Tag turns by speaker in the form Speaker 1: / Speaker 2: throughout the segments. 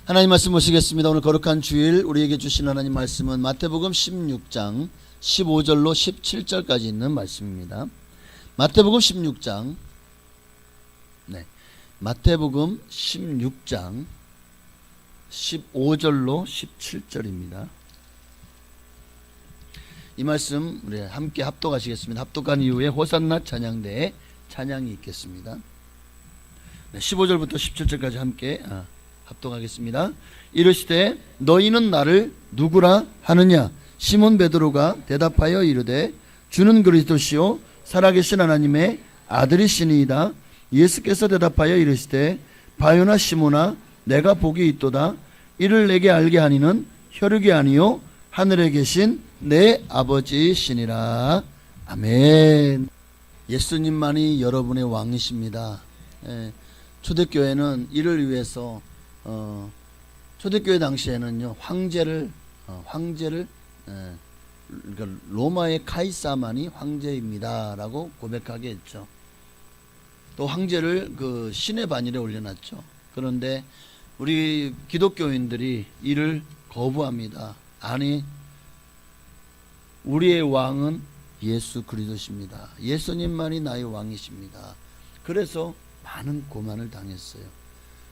Speaker 1: 하나님 말씀 보시겠습니다. 오늘 거룩한 주일 우리에게 주신 하나님 말씀은 마태복음 16장 15절로 17절까지 있는 말씀입니다. 마태복음 16장 마태복음 16장 15절로 17절입니다. 이 말씀 우리 함께 합독하시겠습니다. 합독한 이후에 호산나 찬양대에 찬양이 있겠습니다. 15절부터 17절까지 함께 합독하겠습니다. 이르시되 너희는 나를 누구라 하느냐? 시몬 베드로가 대답하여 이르되 주는 그리스도시요 살아계신 하나님의 아들이시니이다. 예수께서 대답하여 이르시되 바요나 시몬아 내가 복이 있도다. 이를 내게 알게 하니는 혈육이 아니요 하늘에 계신 내 아버지시니라. 아멘. 예수님만이 여러분의 왕이십니다. 초대교회는 이를 위해서 초대교회 당시에는요 황제를 그러니까 로마의 카이사만이 황제입니다라고 고백하게 했죠. 또 황제를 그 신의 반열에 올려놨죠. 그런데 우리 기독교인들이 이를 거부합니다. 아니, 우리의 왕은 예수 그리스도십니다. 예수님만이 나의 왕이십니다. 그래서 많은 고난을 당했어요.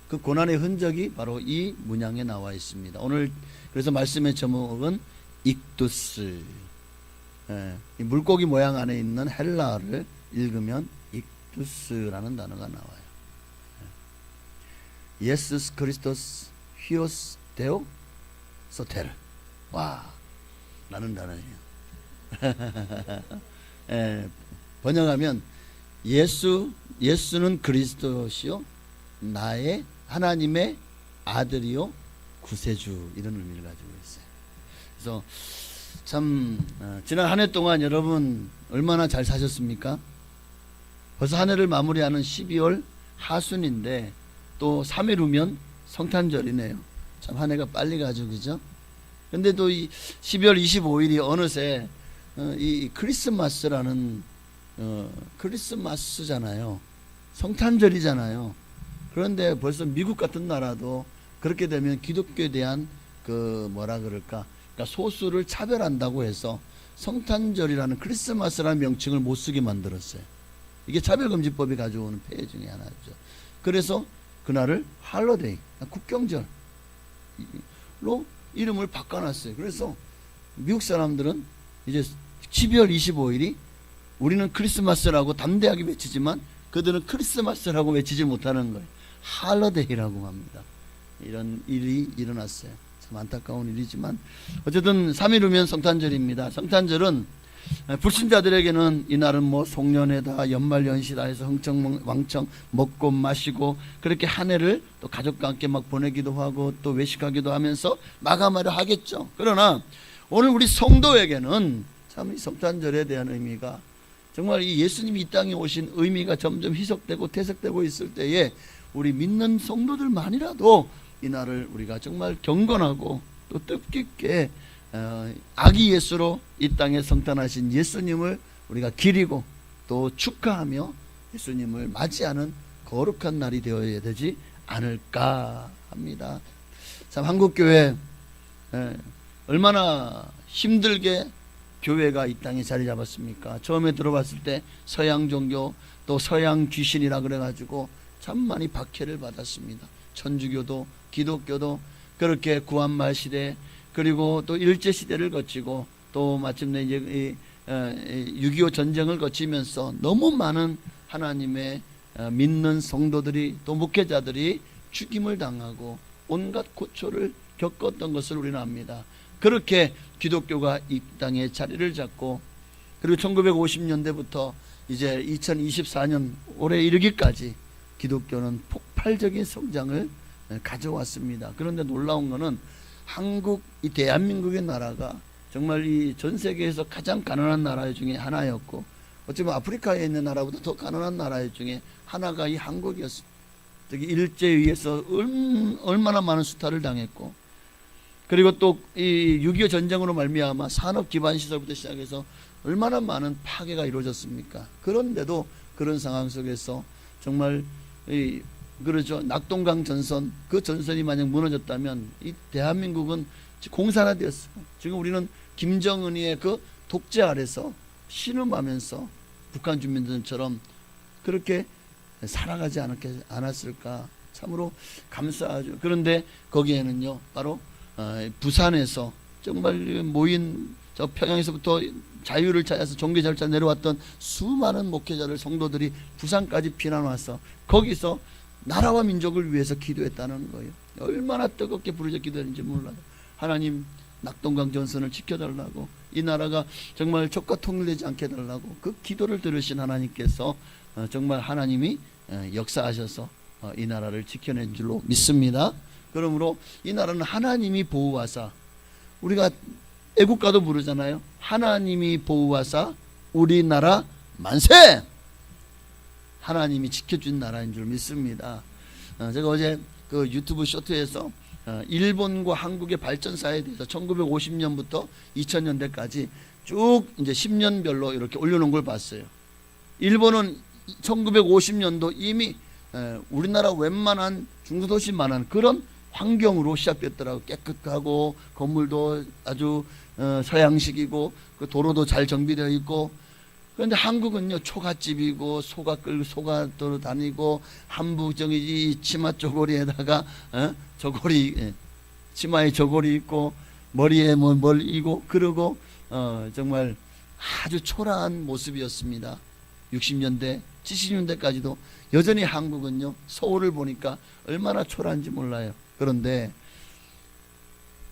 Speaker 1: 그 고난의 흔적이 바로 이 문양에 나와 있습니다. 오늘 그래서 말씀의 제목은 익두스. 이 물고기 모양 안에 있는 헬라어를 읽으면 익두스라는 단어가 나와요. 예수스 크리스토스 히오스 데오 소테르. 와, 라는 단어예요. 번역하면 예수는 그리스도시요 나의 하나님의 아들이요 구세주, 이런 의미를 가지고 있어요. 그래서 참 지난 한 해 동안 여러분 얼마나 잘 사셨습니까? 벌써 한 해를 마무리하는 12월 하순인데 또 3일 후면 성탄절이네요. 참 한 해가 빨리 가죠, 그죠? 근데 또 이 12월 25일이 어느새 이 크리스마스라는 크리스마스잖아요. 성탄절이잖아요. 그런데 벌써 미국 같은 나라도 그렇게 되면 기독교에 대한 그 뭐라 그럴까, 그러니까 소수를 차별한다고 해서 성탄절이라는 크리스마스라는 명칭을 못 쓰게 만들었어요. 이게 차별금지법이 가져오는 폐해 중에 하나죠. 그래서 그날을 할로데이, 국경절로 이름을 바꿔놨어요. 그래서 미국 사람들은 이제 12월 25일이 우리는 크리스마스라고 담대하게 외치지만 그들은 크리스마스라고 외치지 못하는 거예요. 할로데이라고 합니다. 이런 일이 일어났어요. 참 안타까운 일이지만 어쨌든 3일 후면 성탄절입니다. 성탄절은 불신자들에게는 이날은 뭐 송년회다, 연말연시다 해서 흥청왕청 먹고 마시고 그렇게 한 해를 또 가족과 함께 막 보내기도 하고 또 외식하기도 하면서 마감하려 하겠죠. 그러나 오늘 우리 성도에게는 참 이 성탄절에 대한 의미가 정말 이 예수님이 이 땅에 오신 의미가 점점 희석되고 퇴색되고 있을 때에 우리 믿는 성도들만이라도 이날을 우리가 정말 경건하고 또 뜻깊게 아기 예수로 이 땅에 성탄하신 예수님을 우리가 기리고 또 축하하며 예수님을 맞이하는 거룩한 날이 되어야 되지 않을까 합니다. 참 한국교회 얼마나 힘들게 교회가 이 땅에 자리 잡았습니까? 처음에 들어봤을 때 서양 종교 또 서양 귀신이라 그래가지고 참 많이 박해를 받았습니다. 천주교도 기독교도 그렇게 구한말 시대 그리고 또 일제시대를 거치고 또 마침내 이제 6.25 전쟁을 거치면서 너무 많은 하나님의 믿는 성도들이 또 목회자들이 죽임을 당하고 온갖 고초를 겪었던 것을 우리는 압니다. 그렇게 기독교가 이 땅에 자리를 잡고 그리고 1950년대부터 이제 2024년 올해 이르기까지 기독교는 폭발적인 성장을 가져왔습니다. 그런데 놀라운 것은 한국, 이 대한민국의 나라가 정말 이 전 세계에서 가장 가난한 나라 중에 하나였고 어쩌면 아프리카에 있는 나라보다 더 가난한 나라 중에 하나가 이 한국이었습니다. 특히 일제에 의해서 얼마나 많은 수탈을 당했고 그리고 또 이 6.25 전쟁으로 말미암아 산업 기반 시설부터 시작해서 얼마나 많은 파괴가 이루어졌습니까? 그런데도 그런 상황 속에서 정말 이 그러죠. 낙동강 전선, 그 전선이 만약 무너졌다면 이 대한민국은 공산화되었어요. 지금 우리는 김정은이의 그 독재 아래서 신음하면서 북한 주민들처럼 그렇게 살아가지 않았을까. 참으로 감사하죠. 그런데 거기에는요, 바로 부산에서 정말 모인 저 평양에서부터 자유를 찾아서 종교 절차 내려왔던 수많은 목회자들, 성도들이 부산까지 피난 와서 거기서 나라와 민족을 위해서 기도했다는 거예요. 얼마나 뜨겁게 부르짖어 기도했는지 몰라요. 하나님, 낙동강 전선을 지켜달라고, 이 나라가 정말 적과 통일되지 않게 해달라고 그 기도를 들으신 하나님께서 정말 하나님이 역사하셔서 이 나라를 지켜낸 줄로 믿습니다. 그러므로 이 나라는 하나님이 보호하사, 우리가 애국가도 부르잖아요. 하나님이 보호하사 우리나라 만세! 하나님이 지켜준 나라인 줄 믿습니다. 제가 어제 그 유튜브 쇼트에서 일본과 한국의 발전사에 대해서 1950년부터 2000년대까지 쭉 이제 10년별로 이렇게 올려놓은 걸 봤어요. 일본은 1950년도 이미 우리나라 웬만한 중소도시만한 그런 환경으로 시작됐더라고. 깨끗하고 건물도 아주 서양식이고 그 도로도 잘 정비되어 있고. 그런데 한국은요, 초가집이고 소가 다니고 한부 저기 치마 쪼고리에다가 저고리, 치마에 저고리 있고 머리에 뭘 이고 그러고 정말 아주 초라한 모습이었습니다. 60년대 70년대까지도 여전히 한국은요, 서울을 보니까 얼마나 초라한지 몰라요. 그런데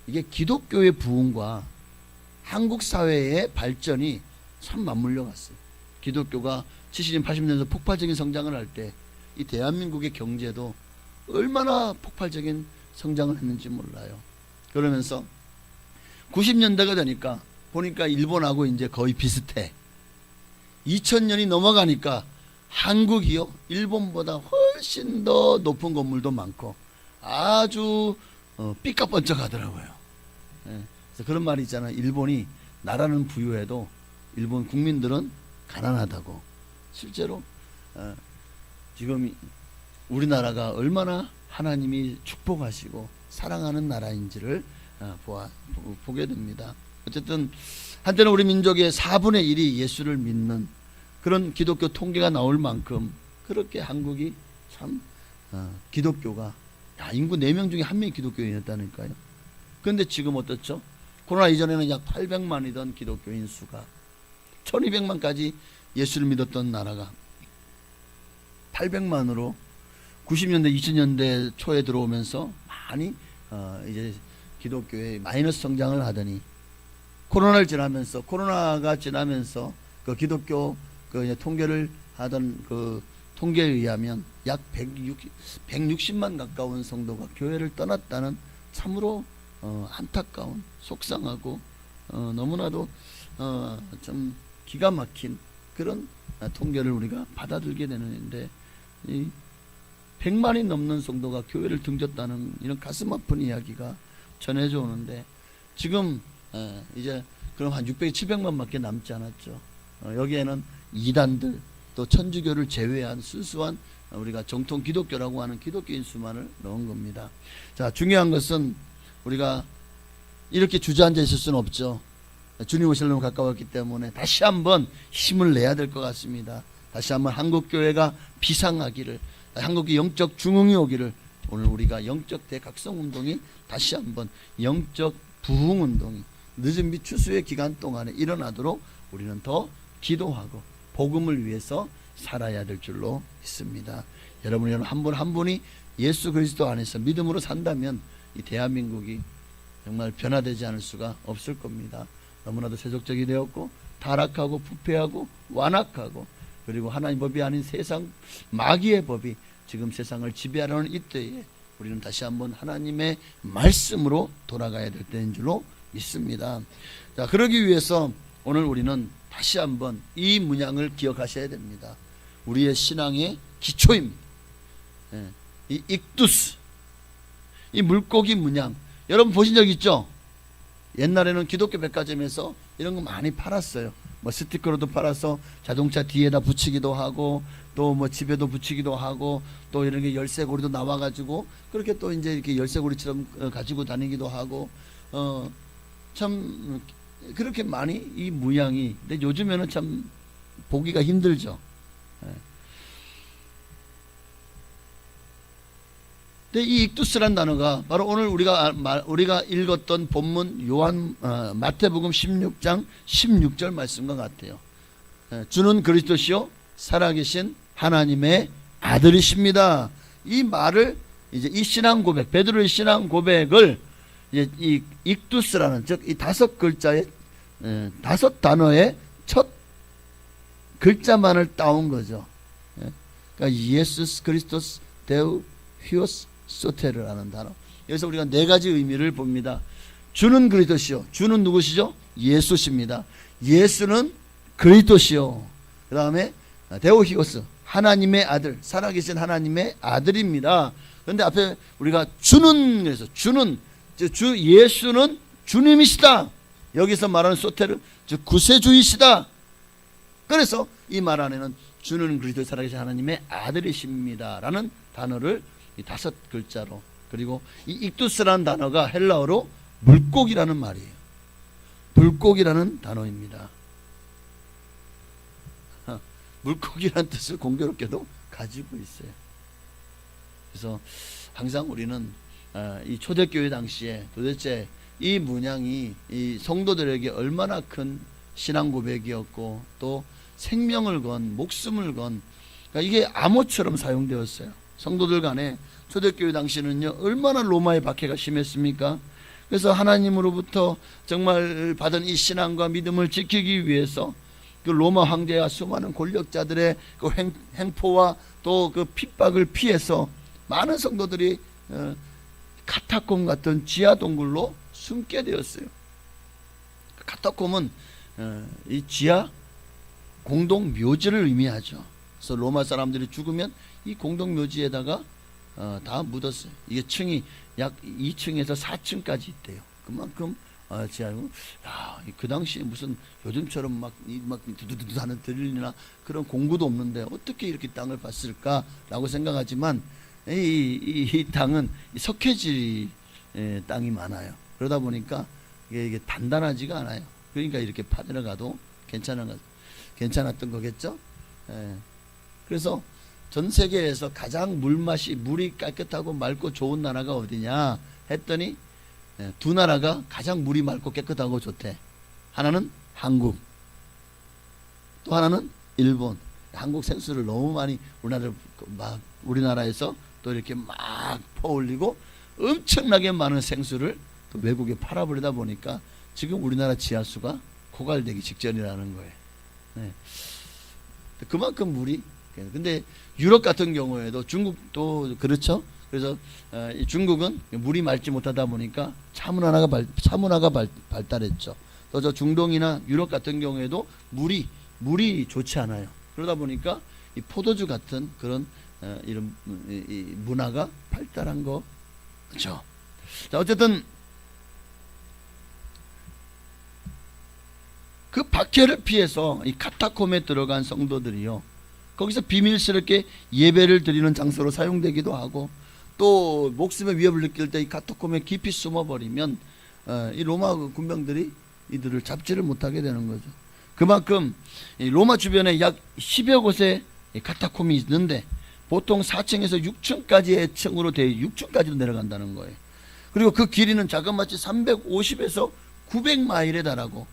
Speaker 1: 이게 기독교의 부흥과 한국 사회의 발전이 참 맞물려 갔어요. 기독교가 70년 80년대 폭발적인 성장을 할 때 이 대한민국의 경제도 얼마나 폭발적인 성장을 했는지 몰라요. 그러면서 90년대가 되니까 보니까 일본하고 이제 거의 비슷해. 2000년이 넘어가니까 한국이요, 일본보다 훨씬 더 높은 건물도 많고 아주 삐까뻔쩍하더라고요. 그래서 그런 말이 있잖아요. 일본이 나라는 부유해도 일본 국민들은 가난하다고. 실제로 지금 우리나라가 얼마나 하나님이 축복하시고 사랑하는 나라인지를 보게 됩니다. 어쨌든 한때는 우리 민족의 4분의 1이 예수를 믿는 그런 기독교 통계가 나올 만큼 그렇게 한국이 참 기독교가 인구 4명 중에 1명이 기독교인이었다니까요. 그런데 지금 어떻죠? 코로나 이전에는 약 800만이던 기독교인 수가 1200만까지 예수를 믿었던 나라가 800만으로 90년대 2000년대 초에 들어오면서 많이 이제 기독교의 마이너스 성장을 하더니 코로나가 지나면서 그 기독교 그 통계를 하던 그 통계에 의하면 약 160만 가까운 성도가 교회를 떠났다는 참으로 안타까운, 속상하고 너무나도 좀 기가 막힌 그런 통계를 우리가 받아들게 되는데, 이 100만이 넘는 성도가 교회를 등졌다는 이런 가슴 아픈 이야기가 전해져 오는데, 지금 이제 그럼 한 600, 700만밖에 남지 않았죠. 여기에는 이단들 또 천주교를 제외한 순수한 우리가 정통 기독교라고 하는 기독교인 수만을 넣은 겁니다. 자, 중요한 것은 우리가 이렇게 주저앉아 있을 수는 없죠. 주님 오실 놈 가까웠기 때문에 다시 한번 힘을 내야 될 것 같습니다. 다시 한번 한국교회가 비상하기를, 한국의 영적 중흥이 오기를, 오늘 우리가 영적 대각성운동이 다시 한번 영적 부흥운동이 늦은 빛 추수의 기간 동안에 일어나도록 우리는 더 기도하고 복음을 위해서 살아야 될 줄로 믿습니다. 여러분 한 분 한 분이 예수 그리스도 안에서 믿음으로 산다면 이 대한민국이 정말 변화되지 않을 수가 없을 겁니다. 너무나도 세속적이 되었고 타락하고 부패하고 완악하고, 그리고 하나님 법이 아닌 세상 마귀의 법이 지금 세상을 지배하려는 이때에 우리는 다시 한번 하나님의 말씀으로 돌아가야 될 때인 줄로 믿습니다. 자, 그러기 위해서 오늘 우리는 다시 한번 이 문양을 기억하셔야 됩니다. 우리의 신앙의 기초입니다. 이 익두스, 이 물고기 문양, 여러분 보신 적 있죠? 옛날에는 기독교 백화점에서 이런 거 많이 팔았어요. 뭐 스티커로도 팔아서 자동차 뒤에다 붙이기도 하고 또 뭐 집에도 붙이기도 하고 또 이런 게 열쇠고리도 나와가지고 그렇게 또 이제 이렇게 열쇠고리처럼 가지고 다니기도 하고 참 그렇게 많이 이 무양이. 근데 요즘에는 참 보기가 힘들죠. 근데 이 익두스란 단어가 바로 오늘 우리가 읽었던 본문 마태복음 16장 16절 말씀과 같아요. 주는 그리스도시요 살아계신 하나님의 아들이십니다. 이 말을 이제 이 신앙 고백, 베드로의 신앙 고백을 이제 이 익두스라는, 즉 이 5글자의 5단어의 첫 글자만을 따온 거죠. 그러니까 예수스 그리스도스 데우 히오스 소테르라는 단어. 여기서 우리가 4가지 의미를 봅니다. 주는 그리스도시요. 주는 누구시죠? 예수십니다. 예수는 그리스도시요. 그 다음에 데오히오스, 하나님의 아들, 살아계신 하나님의 아들입니다. 그런데 앞에 우리가 주는, 그래서 주는, 예수는 주님이시다. 여기서 말하는 소테르, 즉 구세주이시다. 그래서 이 말 안에는 주는 그리스도 살아계신 하나님의 아들이십니다 라는 단어를 이 5글자로, 그리고 이 익두스라는 단어가 헬라어로 물고기라는 말이에요. 물고기라는 단어입니다. 물고기라는 뜻을 공교롭게도 가지고 있어요. 그래서 항상 우리는 이 초대교회 당시에 도대체 이 문양이 이 성도들에게 얼마나 큰 신앙 고백이었고 또 생명을 건, 목숨을 건, 그러니까 이게 암호처럼 사용되었어요. 성도들 간에 초대교회 당시는요 얼마나 로마의 박해가 심했습니까? 그래서 하나님으로부터 정말 받은 이 신앙과 믿음을 지키기 위해서 그 로마 황제와 수많은 권력자들의 그 행포와 또 그 핍박을 피해서 많은 성도들이 카타콤 같은 지하 동굴로 숨게 되었어요. 카타콤은 이 지하 공동 묘지를 의미하죠. 그래서 로마 사람들이 죽으면 이 공동 묘지에다가 다 묻었어요. 이게 층이 약 2층에서 4층까지 있대요. 그만큼 지하고, 그 당시에 무슨 요즘처럼 막 두두두두 하는 드릴이나 그런 공구도 없는데 어떻게 이렇게 땅을 봤을까라고 생각하지만 이 땅은 석회질 땅이 많아요. 그러다 보니까 이게 단단하지가 않아요. 그러니까 이렇게 파내려가도 괜찮았던 거겠죠. 그래서 전 세계에서 가장 물이 깨끗하고 맑고 좋은 나라가 어디냐 했더니 2 나라가 가장 물이 맑고 깨끗하고 좋대. 하나는 한국, 또 하나는 일본. 한국 생수를 너무 많이 우리나라에서 또 이렇게 막 퍼올리고 엄청나게 많은 생수를 또 외국에 팔아버리다 보니까 지금 우리나라 지하수가 고갈되기 직전이라는 거예요. 그만큼 물이. 근데 유럽 같은 경우에도 중국도 그렇죠. 그래서 중국은 물이 맑지 못하다 보니까 차문화가 발달했죠. 또 저 중동이나 유럽 같은 경우에도 물이 좋지 않아요. 그러다 보니까 이 포도주 같은 그런 이런 이 문화가 발달한 거죠. 자, 어쨌든 그 박해를 피해서 이 카타콤에 들어간 성도들이요, 거기서 비밀스럽게 예배를 드리는 장소로 사용되기도 하고, 또 목숨의 위협을 느낄 때 이 카타콤에 깊이 숨어버리면 이 로마 군병들이 이들을 잡지를 못하게 되는 거죠. 그만큼 이 로마 주변에 약 10여 곳에 카타콤이 있는데 보통 4층에서 6층까지의 층으로 되어 6층까지도 내려간다는 거예요. 그리고 그 길이는 자그마치 350에서 900마일에 달하고,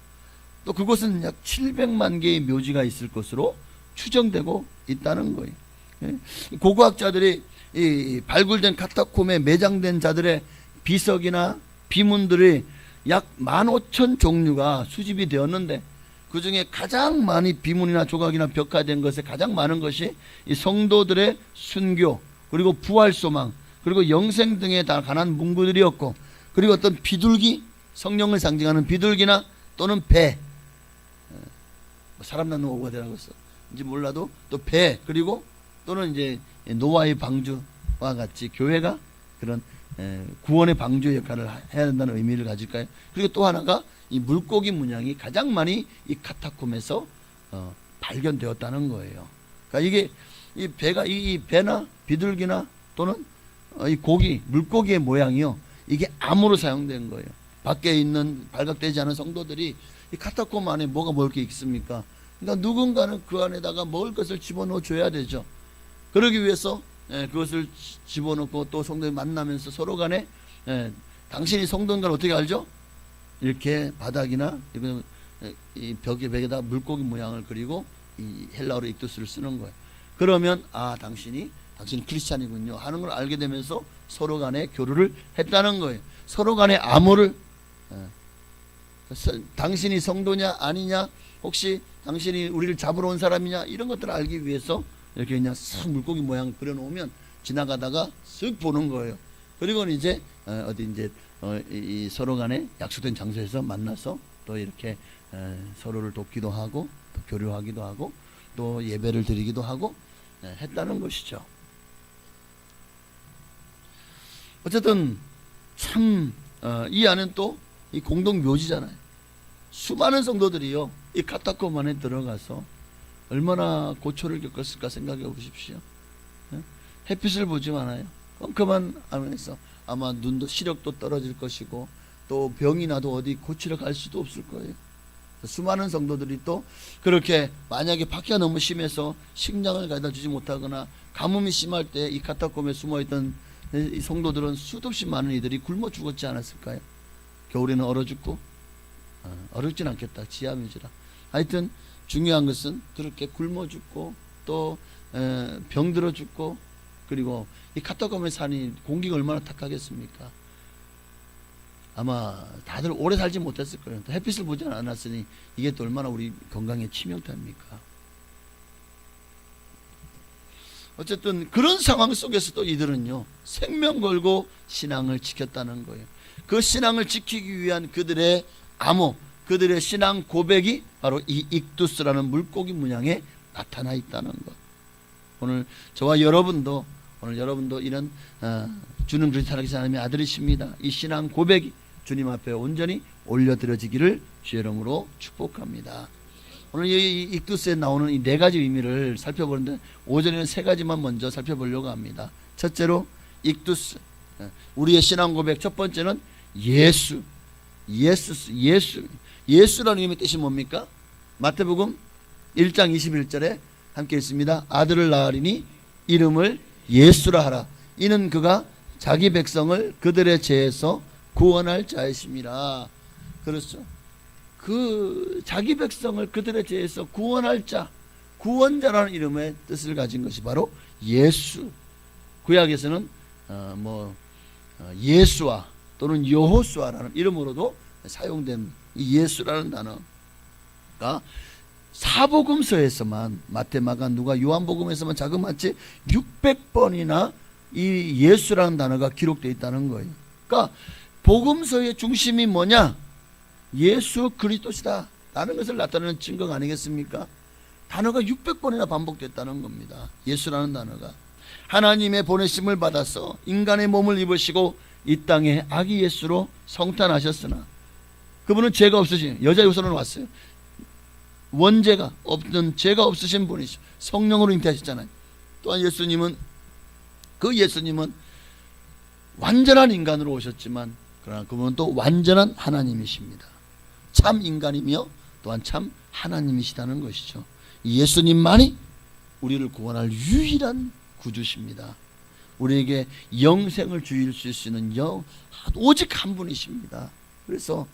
Speaker 1: 또 그곳은 약 700만 개의 묘지가 있을 것으로 추정되고 있다는 거예요. 고고학자들이 이 발굴된 카타콤에 매장된 자들의 비석이나 비문들이 약 15,000 종류가 수집이 되었는데, 그 중에 가장 많이 비문이나 조각이나 벽화된 것에 가장 많은 것이 이 성도들의 순교, 그리고 부활 소망, 그리고 영생 등에 다 관한 문구들이었고, 그리고 어떤 비둘기, 성령을 상징하는 비둘기나 또는 배, 사람 낳는 오가 되라고 했어인지 몰라도 또 배, 그리고 또는 이제 노아의 방주와 같이 교회가 그런 구원의 방주 역할을 해야 된다는 의미를 가질까요? 그리고 또 하나가 이 물고기 문양이 가장 많이 이 카타콤에서 발견되었다는 거예요. 그러니까 이게 이 배가 이 배나 비둘기나 또는 이 고기 물고기의 모양이요, 이게 암으로 사용된 거예요. 밖에 있는 발각되지 않은 성도들이 이 카타콤 안에 뭐가 먹을 게 있습니까? 그러니까 누군가는 그 안에다가 먹을 것을 집어넣어 줘야 되죠. 그러기 위해서 그것을 집어넣고 또 성도를 만나면서 서로 간에 당신이 성도인가를 어떻게 알죠? 이렇게 바닥이나 이 벽에다 물고기 모양을 그리고 이 헬라어로 익두스를 쓰는 거예요. 그러면 당신이 크리스찬이군요 하는 걸 알게 되면서 서로 간에 교류를 했다는 거예요. 서로 간에 암호를 당신이 성도냐 아니냐, 혹시 당신이 우리를 잡으러 온 사람이냐, 이런 것들을 알기 위해서 이렇게 그냥 쓱 물고기 모양을 그려놓으면 지나가다가 쓱 보는 거예요. 그리고는 이제 이 서로 간에 약속된 장소에서 만나서 또 이렇게 서로를 돕기도 하고 또 교류하기도 하고 또 예배를 드리기도 하고 했다는 것이죠. 어쨌든 참 이 안은 또 이 공동 묘지잖아요. 수많은 성도들이요 이 카타콤 안에 들어가서 얼마나 고초를 겪었을까 생각해 보십시오. 햇빛을 보지 않아요. 컴컴한 안에서 아마 눈도 시력도 떨어질 것이고 또 병이 나도 어디 고치러 갈 수도 없을 거예요. 수많은 성도들이 또 그렇게 만약에 박해가 너무 심해서 식량을 가져다 주지 못하거나 가뭄이 심할 때 이 카타콤에 숨어있던 이 성도들은 수도 없이 많은 이들이 굶어 죽었지 않았을까요? 겨울에는 얼어 죽고 얼었진 않겠다, 지하묘지라. 하여튼 중요한 것은 그렇게 굶어 죽고 또 병들어 죽고, 그리고 이 카타콤의 산이 공기가 얼마나 탁하겠습니까? 아마 다들 오래 살지 못했을 거예요. 또 햇빛을 보지 않았으니 이게 또 얼마나 우리 건강에 치명타입니까? 어쨌든 그런 상황 속에서도 이들은요 생명 걸고 신앙을 지켰다는 거예요. 그 신앙을 지키기 위한 그들의 암호, 그들의 신앙 고백이 바로 이 익두스라는 물고기 문양에 나타나 있다는 것. 오늘 저와 여러분도 이런 주는 그리스도 살아계신 하나님의 아들이십니다. 이 신앙 고백이 주님 앞에 온전히 올려드려지기를 주의 이름으로 축복합니다. 오늘 이 익두스에 나오는 이 네 가지 의미를 살펴보는데 오전에는 세 가지만 먼저 살펴보려고 합니다. 첫째로 익두스, 우리의 신앙 고백. 첫 번째는 예수라는 이름의 뜻이 뭡니까? 마태복음 1장 21절에 함께 있습니다. 아들을 낳으리니 이름을 예수라 하라. 이는 그가 자기 백성을 그들의 죄에서 구원할 자이심이라. 그렇죠. 그 자기 백성을 그들의 죄에서 구원할 자, 구원자라는 이름의 뜻을 가진 것이 바로 예수. 구약에서는 예수아 또는 여호수아라는 이름으로도 사용된 이 예수라는 단어가 사복음서에서만, 마태, 마가, 누가, 요한복음에서만 자그마치 600번이나 이 예수라는 단어가 기록되어 있다는 거예요. 그러니까 복음서의 중심이 뭐냐? 예수 그리스도시다 라는 것을 나타내는 증거 아니겠습니까? 단어가 600번이나 반복됐다는 겁니다. 예수라는 단어가 하나님의 보내심을 받아서 인간의 몸을 입으시고 이 땅에 아기 예수로 성탄하셨으나 그분은 죄가 없으신 여자 유선으로 왔어요. 원죄가 없는 죄가 없으신 분이시죠. 성령으로 잉태하셨잖아요. 또한 예수님은 완전한 인간으로 오셨지만 그러나 그분은 또 완전한 하나님이십니다. 참 인간이며 또한 참 하나님이시다는 것이죠. 예수님만이 우리를 구원할 유일한 구주십니다. 우리에게 영생을 주실 수 있는 오직 한 분이십니다. 그래서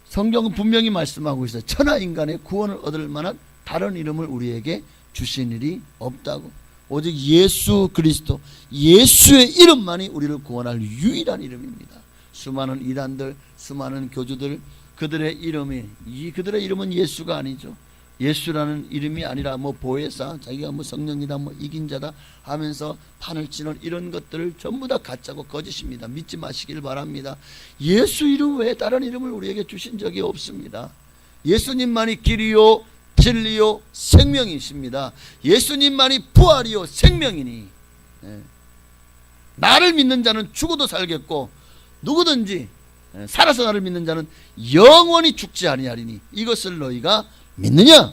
Speaker 1: 성경은 분명히 말씀하고 있어요. 천하 인간의 구원을 얻을 만한 다른 이름을 우리에게 주신 일이 없다고. 오직 예수 그리스도, 예수의 이름만이 우리를 구원할 유일한 이름입니다. 수많은 이단들, 수많은 교주들, 그들의 이름은 예수가 아니죠. 예수라는 이름이 아니라 보혜사, 자기가 성령이다, 이긴 자다 하면서 판을 치는 이런 것들을 전부 다 가짜고 거짓입니다. 믿지 마시길 바랍니다. 예수 이름 외에 다른 이름을 우리에게 주신 적이 없습니다. 예수님만이 길이요 진리요 생명이십니다. 예수님만이 부활이요 생명이니 나를 믿는 자는 죽어도 살겠고 누구든지 살아서 나를 믿는 자는 영원히 죽지 아니하리니 이것을 너희가 믿느냐?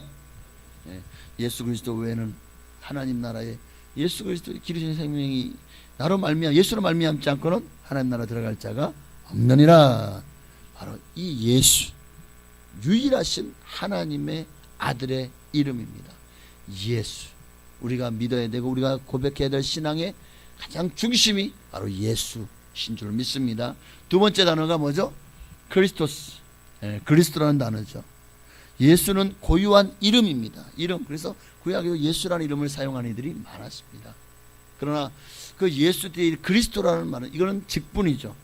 Speaker 1: 예수 그리스도 외에는 하나님 나라에 예수 그리스도 기르신 생명이 나로 말미암아 예수로 말미암지 않고는 하나님 나라 들어갈 자가 없느니라. 바로 이 예수, 유일하신 하나님의 아들의 이름입니다. 예수. 우리가 믿어야 되고 우리가 고백해야 될 신앙의 가장 중심이 바로 예수신 줄 믿습니다. 두 번째 단어가 뭐죠? 크리스토스. 그리스도라는 단어죠. 예수는 고유한 이름입니다. 이름. 그래서 구약에 예수라는 이름을 사용하는 이들이 많았습니다. 그러나 그 예수 뒤에 그리스도라는 말은 이거는 직분이죠.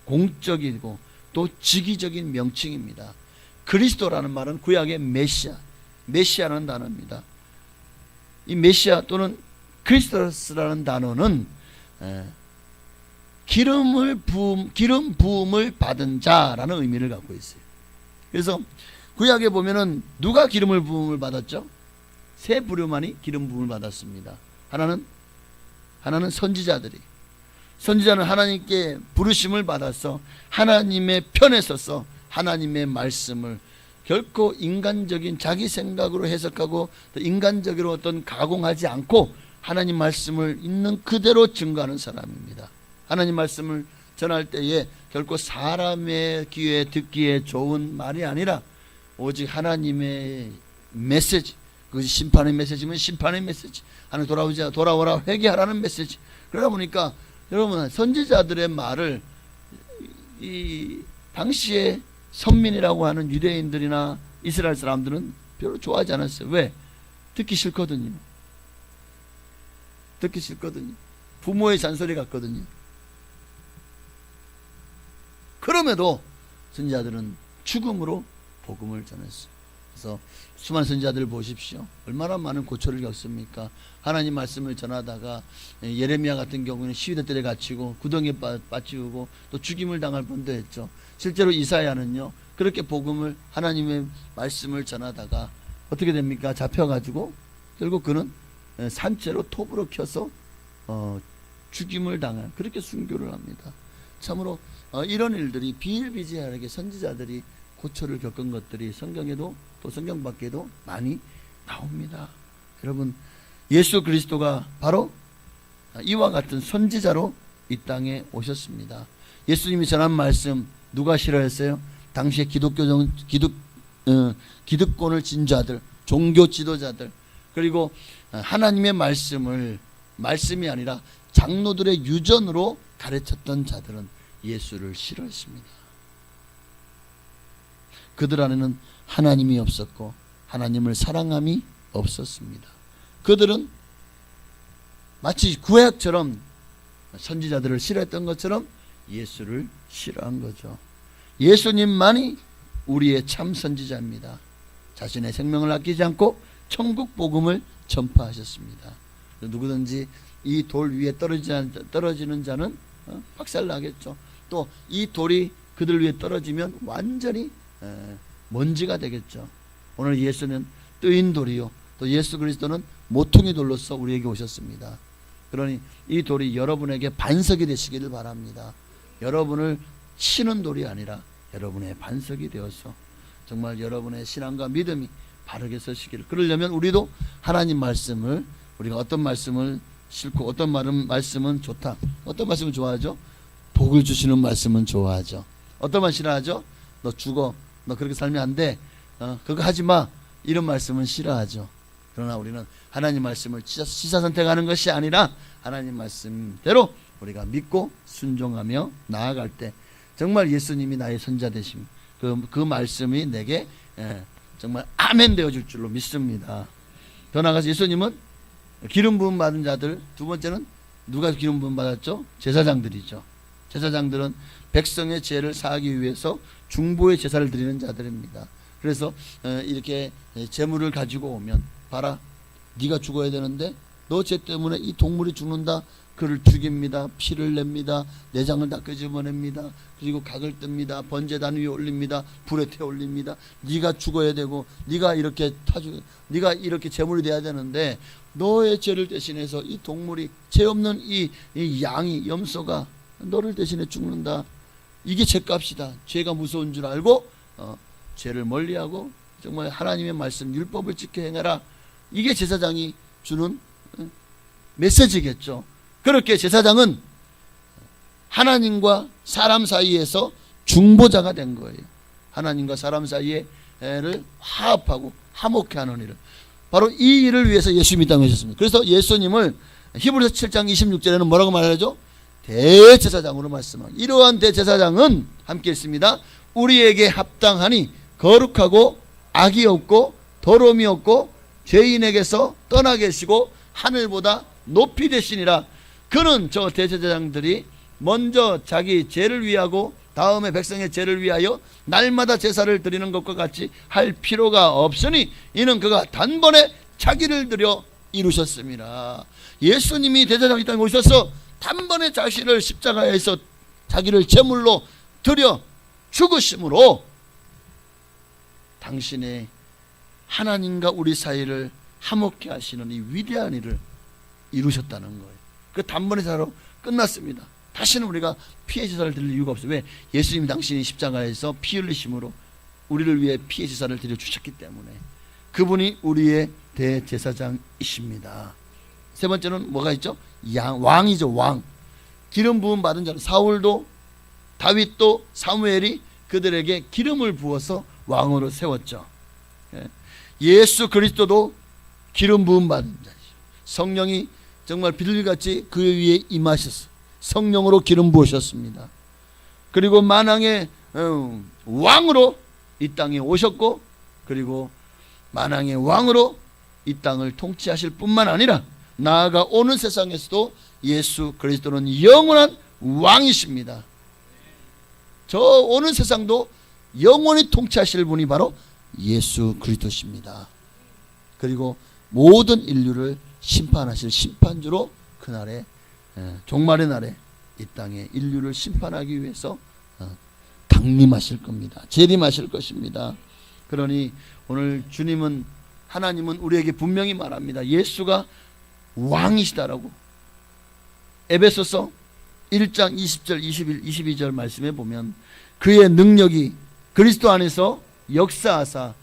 Speaker 1: 공적이고 또 직위적인 명칭입니다. 그리스도라는 말은 구약의 메시아라는 단어입니다. 이 메시아 또는 그리스도스라는 단어는 기름 부음을 받은 자라는 의미를 갖고 있어요. 그래서 구약에 보면은 누가 기름을 부음을 받았죠? 세 부류만이 기름 부음을 받았습니다. 하나는 선지자들이. 선지자는 하나님께 부르심을 받아서 하나님의 편에 서서 하나님의 말씀을 결코 인간적인 자기 생각으로 해석하고 인간적으로 어떤 가공하지 않고 하나님 말씀을 있는 그대로 증거하는 사람입니다. 하나님 말씀을 전할 때에 결코 사람의 귀에 듣기에 좋은 말이 아니라 오직 하나님의 메시지, 그것이 심판의 메시지면 심판의 메시지, 하나님 돌아오라 회개하라는 메시지. 그러다 보니까 여러분 선지자들의 말을 이 당시에 선민이라고 하는 유대인들이나 이스라엘 사람들은 별로 좋아하지 않았어요. 왜? 듣기 싫거든요. 듣기 싫거든요. 부모의 잔소리 같거든요. 그럼에도 선지자들은 죽음으로 복음을 전했어요. 그래서 수많은 선지자들 보십시오. 얼마나 많은 고초를 겪습니까? 하나님 말씀을 전하다가 예레미야 같은 경우는 시위대들에 갇히고 구덩이에 빠지고 또 죽임을 당할 뻔도 했죠. 실제로 이사야는요 그렇게 복음을 하나님의 말씀을 전하다가 어떻게 됩니까? 잡혀가지고 결국 그는 산채로 톱으로 켜서 죽임을 당한 그렇게 순교를 합니다. 참으로 이런 일들이 비일비재하게 선지자들이 고초를 겪은 것들이 성경에도 또 성경 밖에도 많이 나옵니다. 여러분 예수 그리스도가 바로 이와 같은 선지자로 이 땅에 오셨습니다. 예수님이 전한 말씀 누가 싫어했어요? 당시에 기득권을 진 자들, 종교 지도자들, 그리고 하나님의 말씀이 아니라 장로들의 유전으로 가르쳤던 자들은 예수를 싫어했습니다. 그들 안에는 하나님이 없었고 하나님을 사랑함이 없었습니다. 그들은 마치 구약처럼 선지자들을 싫어했던 것처럼 예수를 싫어한 거죠. 예수님만이 우리의 참 선지자입니다. 자신의 생명을 아끼지 않고 천국 복음을 전파하셨습니다. 누구든지 이 돌 위에 떨어지는 자는 박살나겠죠. 또 이 돌이 그들 위에 떨어지면 완전히 먼지가 되겠죠. 오늘 예수는 뜨인 돌이요 또 예수 그리스도는 모퉁이 돌로서 우리에게 오셨습니다. 그러니 이 돌이 여러분에게 반석이 되시기를 바랍니다. 여러분을 치는 돌이 아니라 여러분의 반석이 되어서 정말 여러분의 신앙과 믿음이 바르게 서시기를. 그러려면 우리도 하나님 말씀을 우리가 어떤 말씀을 싫고 어떤 말씀은 좋다, 어떤 말씀을 좋아하죠? 복을 주시는 말씀은 좋아하죠. 어떤 말 싫어하죠? 너 죽어, 너 그렇게 살면 안 돼, 그거 하지 마, 이런 말씀은 싫어하죠. 그러나 우리는 하나님 말씀을 시사선택하는 것이 아니라 하나님 말씀대로 우리가 믿고 순종하며 나아갈 때 정말 예수님이 나의 선지자 되심, 그 말씀이 내게 정말 아멘 되어줄 줄로 믿습니다. 더 나아가서 예수님은 기름 부음 받은 자들, 두 번째는 누가 기름 부음 받았죠? 제사장들이죠. 제사장들은 백성의 죄를 사하기 위해서 중보의 제사를 드리는 자들입니다. 그래서 이렇게 제물을 가지고 오면, 봐라, 네가 죽어야 되는데 너 죄 때문에 이 동물이 죽는다, 그를 죽입니다. 피를 냅니다. 내장을 다 끄집어냅니다. 그리고 각을 뜹니다. 번제단 위에 올립니다. 불에 태워 올립니다. 네가 죽어야 되고 네가 이렇게 네가 이렇게 제물이 돼야 되는데 너의 죄를 대신해서 이 동물이 죄 없는 이 양이 염소가 너를 대신해 죽는다. 이게 죄값이다. 죄가 무서운 줄 알고 죄를 멀리하고 정말 하나님의 말씀 율법을 지켜 행하라. 이게 제사장이 주는 메시지겠죠. 그렇게 제사장은 하나님과 사람 사이에서 중보자가 된 거예요. 하나님과 사람 사이에를 화합하고 화목케 하는 일을, 바로 이 일을 위해서 예수님이 땅에 오셨습니다. 그래서 예수님을 히브리서 7장 26절에는 뭐라고 말하죠? 대제사장으로 말씀하고, 이러한 대제사장은 함께 있습니다. 우리에게 합당하니 거룩하고 악이 없고 더러움이 없고 죄인에게서 떠나 계시고 하늘보다 높이 되시니라. 그는 저 대제사장들이 먼저 자기 죄를 위하고 다음에 백성의 죄를 위하여 날마다 제사를 드리는 것과 같이 할 필요가 없으니 이는 그가 단번에 자기를 드려 이루셨습니다. 예수님이 대제사장이 땅에 오셔서 단번에 자신을 십자가에서 자기를 제물로 드려 죽으심으로 당신의 하나님과 우리 사이를 화목케 하시는 이 위대한 일을 이루셨다는 거예요. 그 단번에 자로 끝났습니다. 다시는 우리가 피해 제사를 드릴 이유가 없어요. 왜? 예수님이 당신이 십자가에서 피 흘리심으로 우리를 위해 피해 제사를 드려 주셨기 때문에 그분이 우리의 대제사장이십니다. 세 번째는 뭐가 있죠? 왕이죠. 왕. 기름 부음 받은 자는 사울도 다윗도 사무엘이 그들에게 기름을 부어서 왕으로 세웠죠. 예수 그리스도도 기름 부음 받은 자죠. 성령이 정말 비둘기같이 그 위에 임하셨어요. 성령으로 기름 부으셨습니다. 그리고 만왕의 왕으로 이 땅에 오셨고, 그리고 만왕의 왕으로 이 땅을 통치하실 뿐만 아니라 나아가 오는 세상에서도 예수 그리스도는 영원한 왕이십니다. 저 오는 세상도 영원히 통치하실 분이 바로 예수 그리스도십니다. 그리고 모든 인류를 심판하실 심판주로 그날에 종말의 날에 이 땅에 인류를 심판하기 위해서 강림하실 겁니다. 재림하실 것입니다. 그러니 오늘 주님은, 하나님은 우리에게 분명히 말합니다. 예수가 왕이시다라고. 에베소서 1장 20절 21, 22절 말씀에 보면 그의 능력이 그리스도 안에서 역사하사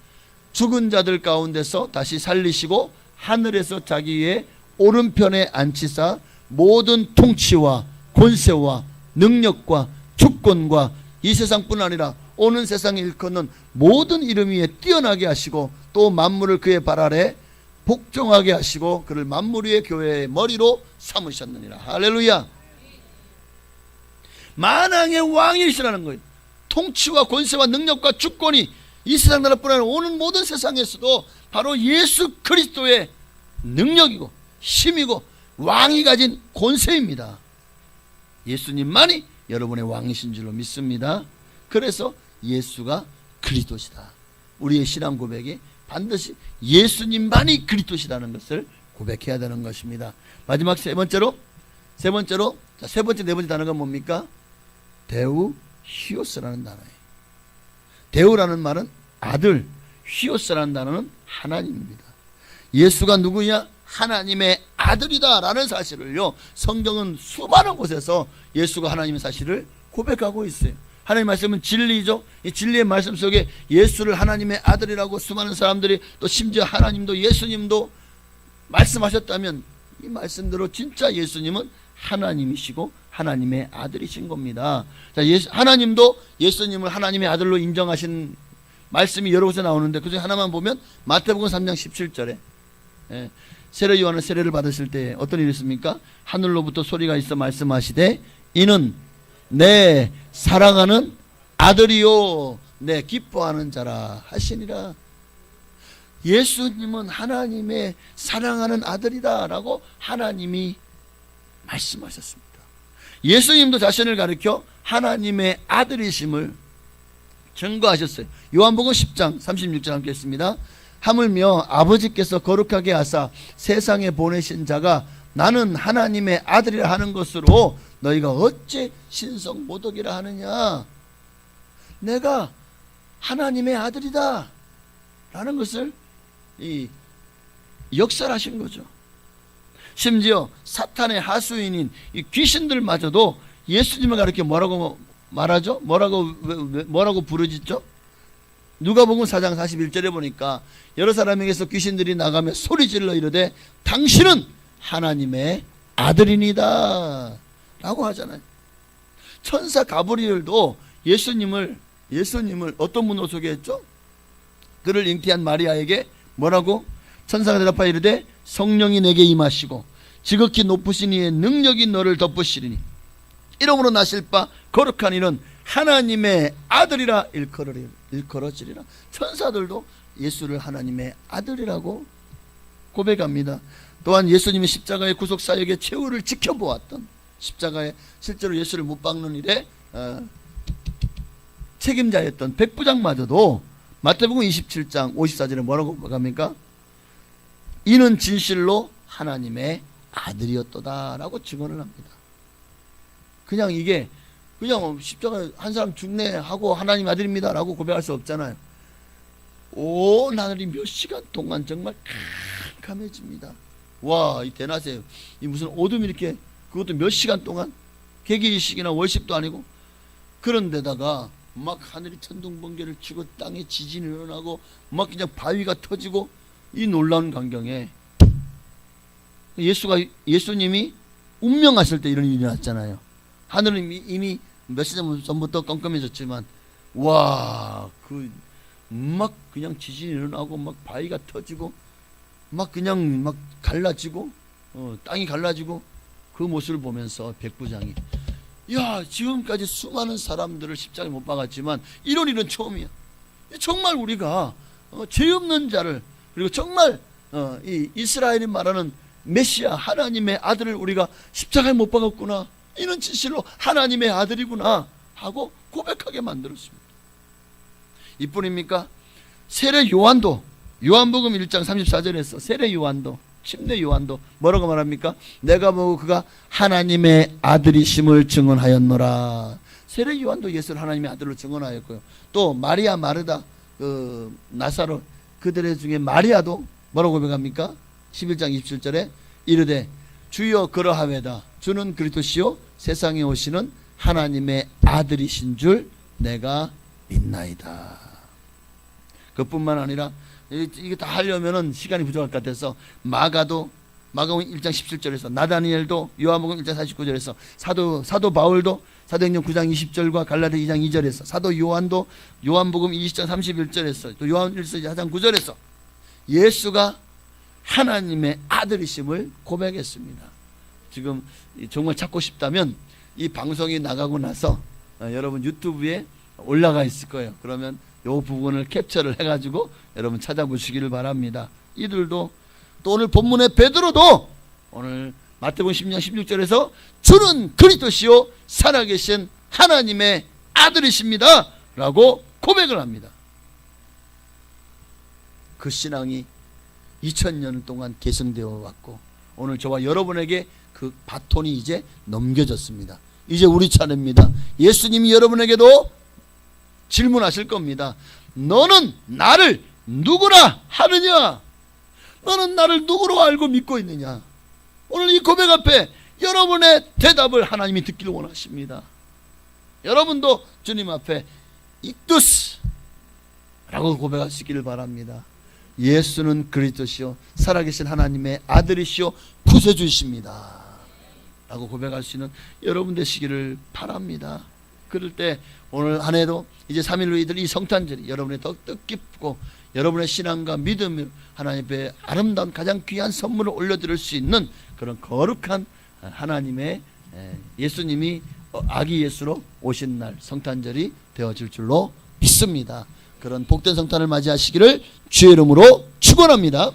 Speaker 1: 죽은 자들 가운데서 다시 살리시고 하늘에서 자기의 오른편에 앉히사 모든 통치와 권세와 능력과 주권과 이 세상뿐 아니라 오는 세상에 일컫는 모든 이름 위에 뛰어나게 하시고 또 만물을 그의 발 아래 복종하게 하시고 그를 만물 위의 교회의 머리로 삼으셨느니라. 할렐루야. 만왕의 왕이시라는 거예요. 통치와 권세와 능력과 주권이 이 세상 나라뿐 아니라 오는 모든 세상에서도 바로 예수 그리스도의 능력이고 힘이고 왕이 가진 권세입니다. 예수님만이 여러분의 왕이신 줄로 믿습니다. 그래서 예수가 그리스도시다. 우리의 신앙 고백이 반드시 예수님만이 그리스도시라는 것을 고백해야 되는 것입니다. 마지막 세 번째로 세 번째, 네 번째 단어가 뭡니까? 데우 히오스라는 단어예요. 데우라는 말은 아들, 히오스라는 단어는 하나님입니다. 예수가 누구냐? 하나님의 아들이다 라는 사실을요, 성경은 수많은 곳에서 예수가 하나님의 사실을 고백하고 있어요. 하나님 말씀은 진리죠. 이 진리의 말씀 속에 예수를 하나님의 아들이라고 수많은 사람들이, 또 심지어 하나님도 예수님도 말씀하셨다면 이 말씀대로 진짜 예수님은 하나님이시고 하나님의 아들이신 겁니다. 자, 하나님도 예수님을 하나님의 아들로 인정하신 말씀이 여러 곳에 나오는데 그중에 하나만 보면 마태복음 3장 17절에 세례 요한은 세례를 받으실 때 어떤 일이 있습니까? 하늘로부터 소리가 있어 말씀하시되 이는 내 사랑하는 아들이요 내 기뻐하는 자라 하시니라. 예수님은 하나님의 사랑하는 아들이다 라고 하나님이 말씀하셨습니다. 예수님도 자신을 가리켜 하나님의 아들이심을 증거하셨어요. 요한복음 10장 36절 함께 했습니다. 하물며 아버지께서 거룩하게 하사 세상에 보내신 자가 나는 하나님의 아들이라 하는 것으로 너희가 어째 신성 모독이라 하느냐. 내가 하나님의 아들이다 라는 것을 역설하신 거죠. 심지어 사탄의 하수인인 이 귀신들마저도 예수님을 가리켜 뭐라고 말하죠? 뭐라고 부르짖죠? 누가복음 4장 41절에 보니까 여러 사람에게서 귀신들이 나가며 소리질러 이르되 당신은 하나님의 아들이니다 라고 하잖아요. 천사 가브리엘도 예수님을 어떤 분으로 소개했죠? 그를 잉태한 마리아에게 뭐라고? 천사가 대답하여 이르되 성령이 내게 임하시고 지극히 높으신 이의 능력이 너를 덮으시리니 이름으로 나실 바 거룩한 이는 하나님의 아들이라 일컬어지리라. 천사들도 예수를 하나님의 아들이라고 고백합니다. 또한 예수님이 십자가의 구속사역의 최후를 지켜보았던, 십자가에 실제로 예수를 못 박는 일에 책임자였던 백부장마저도 마태복음 27장 54절에 뭐라고 합니까? 이는 진실로 하나님의 아들이었도다 라고 증언을 합니다. 그냥 이게 그냥 십자가 한 사람 죽네 하고 하나님 아들입니다 라고 고백할 수 없잖아요. 온 하늘이 몇 시간 동안 정말 캄캄해집니다. 와, 이 대낮에 이 무슨 어둠이 이렇게, 그것도 몇 시간 동안, 개기일식이나 월십도 아니고, 그런데다가 막 하늘이 천둥번개를 치고 땅에 지진이 일어나고 막 그냥 바위가 터지고, 이 놀라운 광경에 예수님이 운명하실 때 이런 일이 났잖아요. 하늘은 이미 몇 시간 전부터 깜깜해졌지만, 와, 막 그냥 지진이 일어나고 막 바위가 터지고 막 그냥 막 갈라지고 땅이 갈라지고, 그 모습을 보면서 백부장이, 야, 지금까지 수많은 사람들을 십자가에 못 박았지만 이런 일은 처음이야. 정말 우리가 죄 없는 자를, 그리고 정말 이 이스라엘이 말하는 메시아 하나님의 아들을 우리가 십자가에 못 박았구나, 이는 진실로 하나님의 아들이구나 하고 고백하게 만들었습니다. 이뿐입니까? 세례 요한도, 요한복음 1장 34절에서 세례 요한도, 침례 요한도 뭐라고 말합니까? 내가 보고 그가 하나님의 아들이심을 증언하였노라. 세례 요한도 예수를 하나님의 아들로 증언하였고요. 또 마리아 마르다, 나사로, 그들의 중에 마리아도 뭐라고 고백합니까? 11장 27절에 이르되 주여 그러하외다. 주는 그리스도시요 세상에 오시는 하나님의 아들이신 줄 내가 믿나이다. 그뿐만 아니라 이게 다 하려면은 시간이 부족할 것 같아서 마가복음 1장 17절에서, 나다니엘도 요한복음 1장 49절에서, 사도 바울도 사도행전 9장 20절과 갈라디아 2장 2절에서, 사도 요한도 요한복음 20장 31절에서, 또 요한일서 4장 9절에서 예수가 하나님의 아들이심을 고백했습니다. 지금 정말 찾고 싶다면 이 방송이 나가고 나서 여러분 유튜브에 올라가 있을 거예요. 그러면 이 부분을 캡처를 해가지고 여러분 찾아보시기를 바랍니다. 이들도, 또 오늘 본문의 베드로도 오늘 마태복음 10장 16절에서 주는 그리스도시요 살아계신 하나님의 아들이십니다 라고 고백을 합니다. 그 신앙이 2000년 동안 계승되어 왔고, 오늘 저와 여러분에게 그 바톤이 이제 넘겨졌습니다. 이제 우리 차례입니다. 예수님이 여러분에게도 질문하실 겁니다. 너는 나를 누구라 하느냐? 너는 나를 누구로 알고 믿고 있느냐? 오늘 이 고백 앞에 여러분의 대답을 하나님이 듣기를 원하십니다. 여러분도 주님 앞에 익두스 라고 고백하시기를 바랍니다. 예수는 그리스도시요 살아계신 하나님의 아들이시요 구세주이십니다 라고 고백할 수 있는 여러분 되시기를 바랍니다. 그럴 때 오늘 한 해도 이제 3일 후 이들 이 성탄절이 여러분의 더 뜻깊고 여러분의 신앙과 믿음을 하나님 앞에 아름다운 가장 귀한 선물을 올려드릴 수 있는 그런 거룩한 하나님의 예수님이 아기 예수로 오신 날 성탄절이 되어질 줄로 믿습니다. 그런 복된 성탄을 맞이하시기를 주의 이름으로 축원합니다.